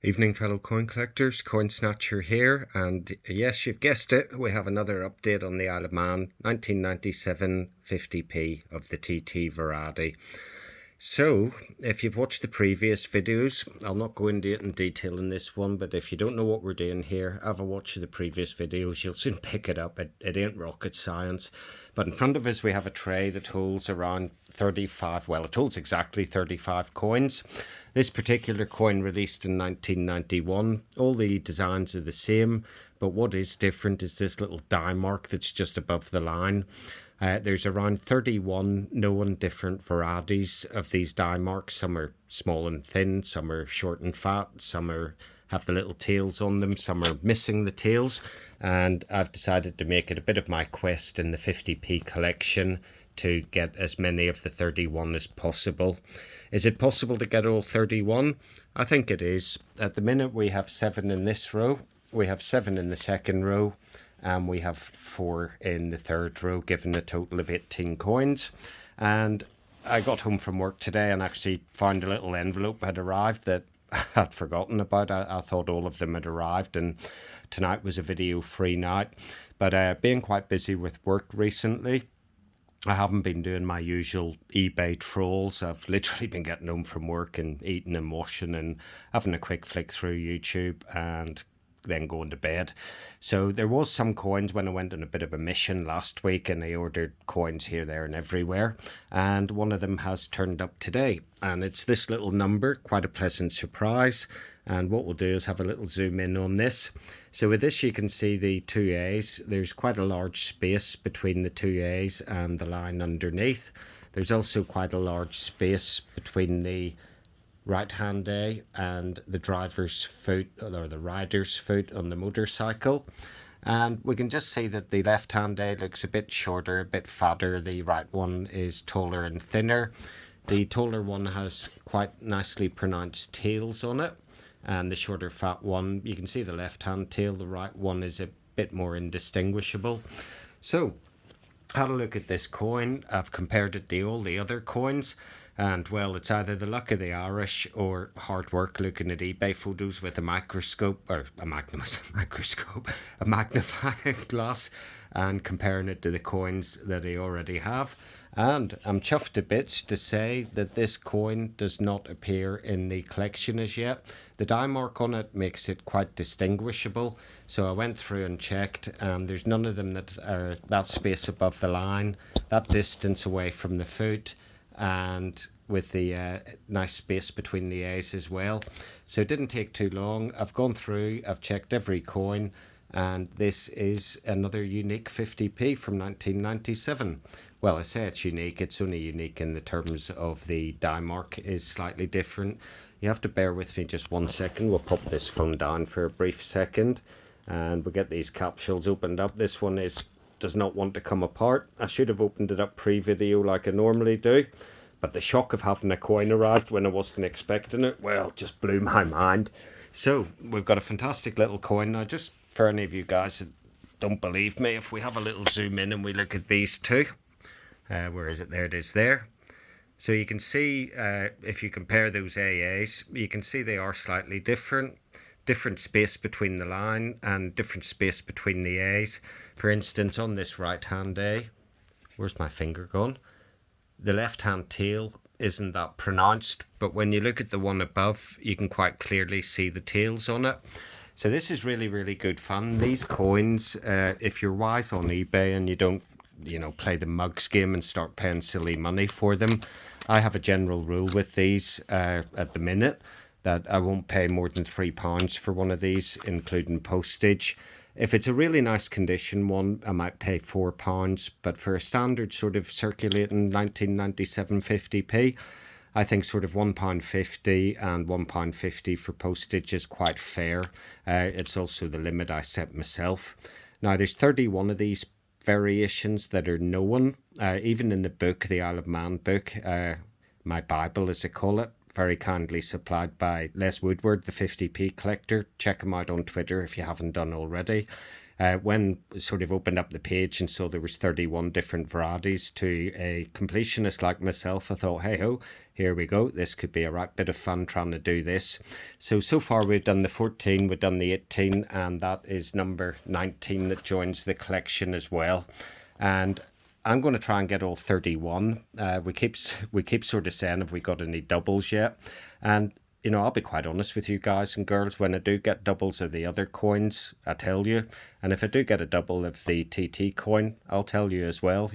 Evening, fellow coin collectors. Coin Snatcher here, and yes, you've guessed it, we have another update on the Isle of Man 1997 50p of the TT variety. So, if you've watched the previous videos, I'll not go into it in detail in this one, but if you don't know what we're doing here, have a watch of the previous videos, you'll soon pick it up. It ain't rocket science. But in front of us we have a tray that holds around 35, well, it holds exactly 35 coins. This particular coin released in 1991. All the designs are the same, but what is different is this little die mark that's just above the line. There's around 31 known different varieties of these die marks. Some are small and thin, some are short and fat, some have the little tails on them, some are missing the tails. And I've decided to make it a bit of my quest in the 50p collection to get as many of the 31 as possible. Is it possible to get all 31? I think it is. At the minute we have 7 in this row, we have 7 in the second row, and we have 4 in the third row, giving a total of 18 coins. And I got home from work today and actually found a little envelope had arrived that I had forgotten about. I thought all of them had arrived, and tonight was a video free night. But being quite busy with work recently, I haven't been doing my usual eBay trolls. I've literally been getting home from work and eating and washing and having a quick flick through YouTube and then going to bed. So there was some coins when I went on a bit of a mission last week, and I ordered coins here, there and everywhere, and one of them has turned up today, and it's this little number. Quite a pleasant surprise. And what we'll do is have a little zoom in on this. So with this you can see the two A's. There's quite a large space between the two A's and the line underneath. There's also quite a large space between the right hand A and the driver's foot, or the rider's foot on the motorcycle. And we can just see that the left hand A looks a bit shorter, a bit fatter. The right one is taller and thinner. The taller one has quite nicely pronounced tails on it, and the shorter fat one, you can see the left hand tail. The right one is a bit more indistinguishable. So had a look at this coin. I've compared it to all the other coins, and well, it's either the luck of the Irish or hard work looking at eBay photos with a microscope, or a microscope, a magnifying glass, and comparing it to the coins that I already have. And I'm chuffed to bits to say that this coin does not appear in the collection as yet. The die mark on it makes it quite distinguishable. So I went through and checked, and there's none of them that are that space above the line, that distance away from the foot, and with the nice space between the A's as well. So it didn't take too long. I've gone through, I've checked every coin, and this is another unique 50p from 1997. Well, I say it's unique, it's only unique in the terms of the die mark is slightly different. You have to bear with me just 1 second. We'll pop this phone down for a brief second, and we'll get these capsules opened up. This one does not want to come apart. I should have opened it up pre-video like I normally do, but the shock of having a coin arrived when I wasn't expecting it, well, just blew my mind. So we've got a fantastic little coin now. Just for any of you guys that don't believe me, if we have a little zoom in and we look at these two, where is it? There it is there. So you can see, if you compare those AAs, you can see they are slightly different. Different space between the line and different space between the A's. For instance, on this right hand A, where's my finger gone? The left hand tail isn't that pronounced, but when you look at the one above, you can quite clearly see the tails on it. So this is really, really good fun. These coins, if you're wise on eBay and you don't, play the mugs game and start paying silly money for them, I have a general rule with these at the minute, that I won't pay more than £3 for one of these, including postage. If it's a really nice condition one, I might pay £4, but for a standard sort of circulating 1997 50p, I think sort of £1.50 and £1.50 for postage is quite fair. It's also the limit I set myself. Now there's 31 of these variations that are known, even in the book, the Isle of Man book, my Bible as I call it, very kindly supplied by Les Woodward, the 50p collector. Check him out on Twitter if you haven't done already. When sort of opened up the page and saw there was 31 different varieties, to a completionist like myself, I thought, hey ho, here we go. This could be a right bit of fun trying to do this. So far we've done the 14, we've done the 18, and that is number 19 that joins the collection as well. And I'm going to try and get all 31. We keep sort of saying, have we got any doubles yet? And I'll be quite honest with you guys and girls, when I do get doubles of the other coins, I tell you. And if I do get a double of the TT coin, I'll tell you as well.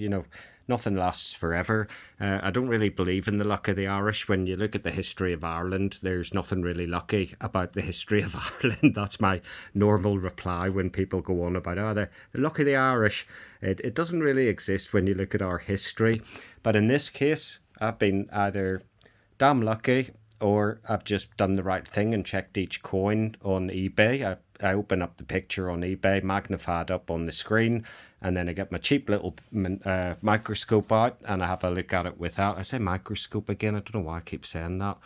Nothing lasts forever. I don't really believe in the luck of the Irish. When you look at the history of Ireland, there's nothing really lucky about the history of Ireland. That's my normal reply when people go on about, the luck of the Irish. It doesn't really exist when you look at our history. But in this case, I've been either damn lucky, or I've just done the right thing and checked each coin on eBay. I open up the picture on eBay, magnified up on the screen, and then I get my cheap little microscope out and I have a look at it without. I say microscope again, I don't know why I keep saying that.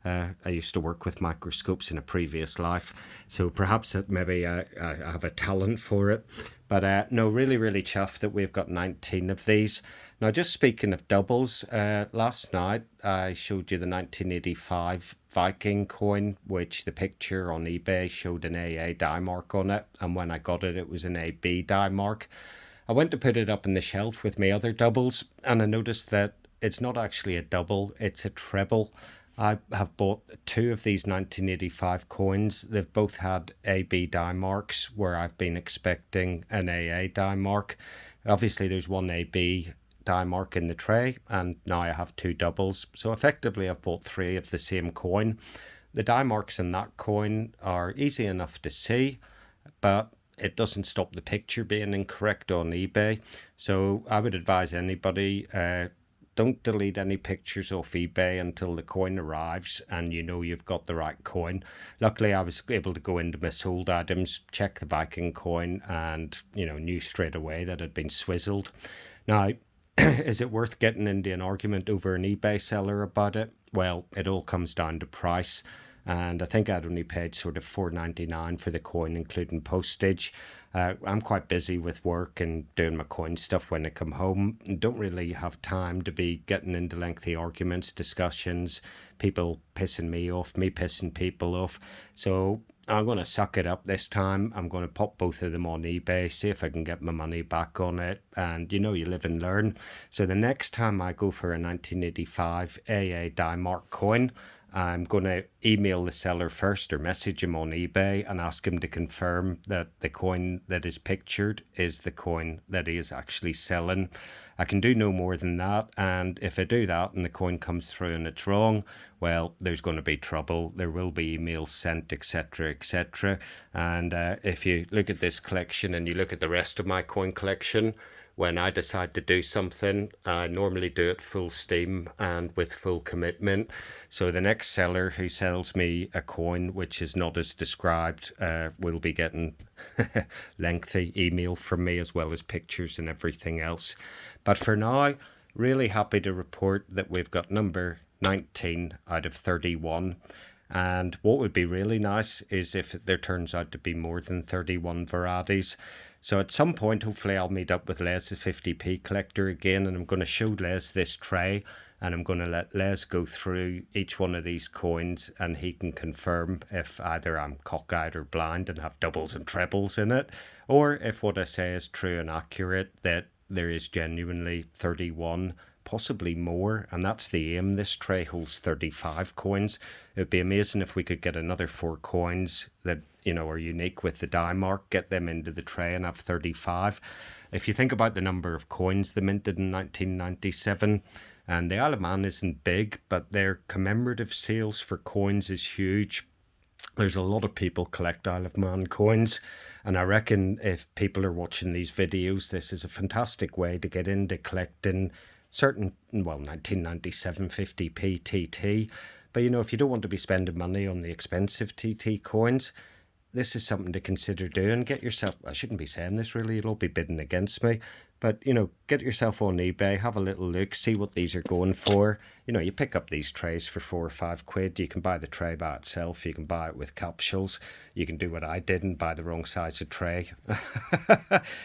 I used to work with microscopes in a previous life, so perhaps maybe I have a talent for it. But no, really, really chuffed that we've got 19 of these. Now, just speaking of doubles, last night I showed you the 1985 Viking coin, which the picture on eBay showed an AA die mark on it, and when I got it, it was an AB die mark. I went to put it up on the shelf with my other doubles, and I noticed that it's not actually a double, it's a treble. I have bought 2 of these 1985 coins. They've both had AB die marks where I've been expecting an AA die mark. Obviously, there's one AB die mark in the tray, and now I have 2 doubles. So effectively, I've bought 3 of the same coin. The die marks in that coin are easy enough to see, but it doesn't stop the picture being incorrect on eBay. So I would advise anybody, don't delete any pictures off eBay until the coin arrives and you've got the right coin. Luckily, I was able to go into my sold items, check the Viking coin, and knew straight away that it had been swizzled. Now, is it worth getting into an argument over an eBay seller about it? Well, it all comes down to price. And I think I'd only paid sort of $4.99 for the coin, including postage. I'm quite busy with work and doing my coin stuff when I come home, and don't really have time to be getting into lengthy arguments, discussions, people pissing me off, me pissing people off. So I'm going to suck it up this time. I'm going to pop both of them on eBay, see if I can get my money back on it. And you live and learn. So the next time I go for a 1985 AA die mark coin, I'm going to email the seller first or message him on eBay and ask him to confirm that the coin that is pictured is the coin that he is actually selling. I can do no more than that, and if I do that and the coin comes through and it's wrong, well, there's going to be trouble. There will be emails sent, etc., etc. And if you look at this collection and you look at the rest of my coin collection, when I decide to do something, I normally do it full steam and with full commitment. So the next seller who sells me a coin which is not as described will be getting lengthy email from me, as well as pictures and everything else. But for now, really happy to report that we've got number 19 out of 31. And what would be really nice is if there turns out to be more than 31 varieties. So at some point, hopefully I'll meet up with Les, the 50p collector, again, and I'm going to show Les this tray, and I'm going to let Les go through each one of these coins, and he can confirm if either I'm cockeyed or blind and have doubles and trebles in it, or if what I say is true and accurate, that there is genuinely 31, possibly more, and that's the aim. This tray holds 35 coins. It would be amazing if we could get another 4 coins that are unique with the die mark, get them into the tray and have 35. If you think about the number of coins they minted in 1997, and the Isle of Man isn't big, but their commemorative sales for coins is huge. There's a lot of people collect Isle of Man coins, and I reckon if people are watching these videos, this is a fantastic way to get into collecting certain, 1997 50p TT. But if you don't want to be spending money on the expensive TT coins, this is something to consider doing. Get yourself, I shouldn't be saying this really, you'll all be bidding against me, But, get yourself on eBay, have a little look, see what these are going for. You pick up these trays for £4 or £5. You can buy the tray by itself. You can buy it with capsules. You can do what I did and buy the wrong size of tray.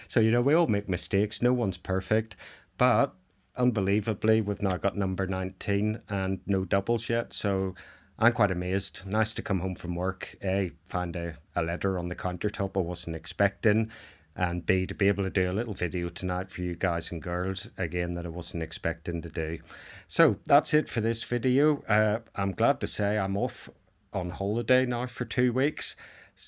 So, we all make mistakes. No one's perfect. But unbelievably, we've now got number 19 and no doubles yet. So I'm quite amazed. Nice to come home from work. A, find a letter on the countertop I wasn't expecting. And B, to be able to do a little video tonight for you guys and girls, again, that I wasn't expecting to do. So that's it for this video. I'm glad to say I'm off on holiday now for 2 weeks.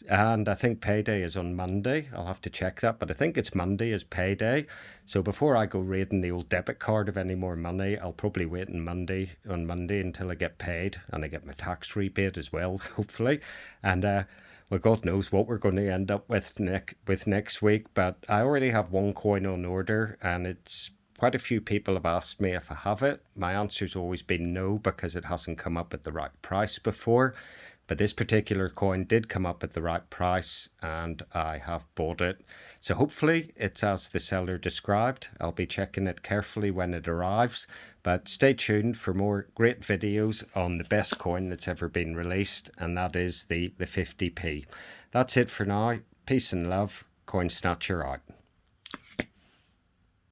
And I think payday is on Monday. I'll have to check that, but I think it's Monday is payday. So before I go raiding the old debit card of any more money, I'll probably wait on Monday until I get paid and I get my tax rebate as well, hopefully. And well, God knows what we're going to end up with next week. But I already have one coin on order, and it's quite a few people have asked me if I have it. My answer's always been no, because it hasn't come up at the right price before. But this particular coin did come up at the right price, and I have bought it. So hopefully it's as the seller described. I'll be checking it carefully when it arrives. But stay tuned for more great videos on the best coin that's ever been released, and that is the 50p. That's it for now. Peace and love. Coin Snatcher out.